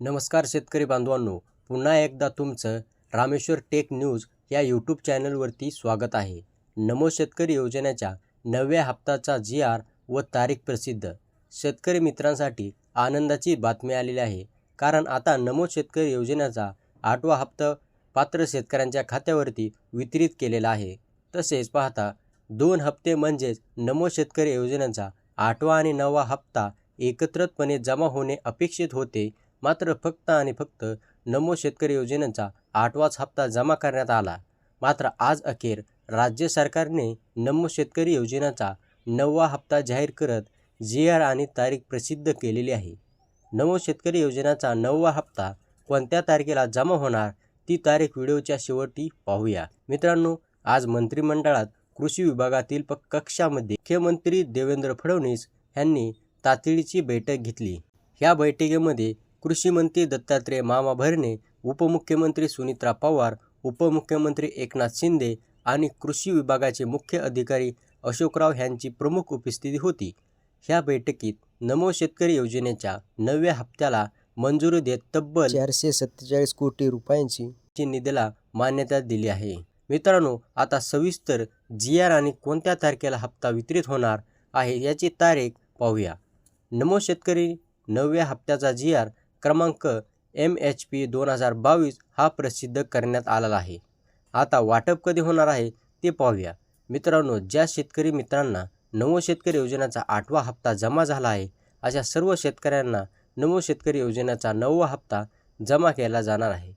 नमस्कार शेतकरी बांधवांनो, पुन्हा एकदा तुमचं रामेश्वर टेक न्यूज या यूट्यूब चॅनलवरती स्वागत आहे। नमो शेतकरी योजनेच्या 9व्या हप्त्याचा GR व तारीख प्रसिद्ध। शेतकरी मित्रांसाठी आनंदाची बातमी आलेली आहे, कारण आता नमो शेतकरी योजनेचा 8वा हप्ता पात्र शेतकऱ्यांच्या खात्यावरती वितरित केलेला आहे। तसेच पाहता 2 हप्ते म्हणजेच नमो शेतकरी योजनेचा 8वा आणि 9वा हप्ता एकत्रितपणे जमा होणे अपेक्षित होते, मात्र फक्त आणि फक्त नमो शेतकरी योजनेचा 8वाच हप्ता जमा करण्यात आला। मात्र आज अखेर राज्य सरकारने नमो शेतकरी योजनेचा 9वा हप्ता जाहीर करत GR आणि तारीख प्रसिद्ध केलेली आहे। नमो शेतकरी योजनेचा 9वा हप्ता कोणत्या तारखेला जमा होणार ती तारीख व्हिडिओच्या शेवटी पाहूया। मित्रांनो, आज मंत्रिमंडळात कृषी विभागातील कक्षामध्ये मुख्यमंत्री देवेंद्र फडणवीस यांनी तातडीची बैठक घेतली। या बैठकीमध्ये कृषी मंत्री दत्तात्रय मामा भरणे, उपमुख्यमंत्री सुनीत्रा पवार, उपमुख्यमंत्री एकनाथ शिंदे आणि कृषी विभागाचे मुख्य अधिकारी अशोकराव यांची प्रमुख उपस्थिती होती। ह्या बैठकीत नमो शेतकरी योजनेच्या 9व्या हप्त्याला मंजुरी देत तब्बल 447 कोटी रुपयांची निधीला मान्यता दिली आहे। मित्रांनो, आता सविस्तर GR आणि कोणत्या तारखेला हप्ता वितरित होणार आहे याची तारीख पाहूया। नमो शेतकरी 9व्या हप्त्याचा GR क्रमांक MHP 2022 हा प्रसिद्ध करण्यात आलेला आहे। आता वाटप कधी होणार आहे ते पाहूया। मित्रांनो, ज्या शेतकरी मित्रांना नमो शेतकरी योजनेचा 8वा हप्ता जमा झाला आहे, अशा सर्व शेतकऱ्यांना नमो शेतकरी योजनेचा 9वा हप्ता जमा केला जाणार आहे।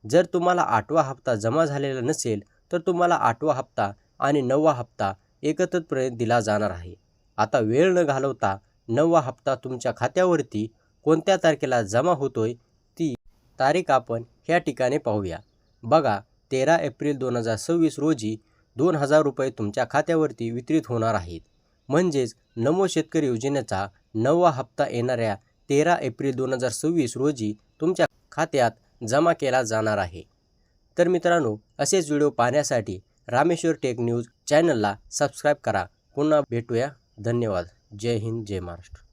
जर तुम्हाला 8वा हप्ता जमा झालेला नसेल तर तुम्हाला 8वा हप्ता आणि 9वा हप्ता एकत्रितपणे दिला जाणार आहे। आता वेळ न घालवता 9वा हप्ता तुमच्या खात्यावरती कोणत्या तारखेला जमा होतोय ती तारीख आपण ह्या ठिकाणी पाहूया। बघा, 13 एप्रिल 2026 रोजी 2000 रुपये तुमच्या खात्यावरती वितरित होणार आहेत। म्हणजेच नमो शेतकरी योजनेचा 9वा हप्ता येणाऱ्या 13 एप्रिल 2026 रोजी तुमच्या खात्यात जमा केला जाणार आहे। तर मित्रांनो, असेच व्हिडिओ पाहण्यासाठी रामेश्वर टेक न्यूज चॅनलला सबस्क्राईब करा। पुन्हा भेटूया। धन्यवाद। जय हिंद, जय महाराष्ट्र।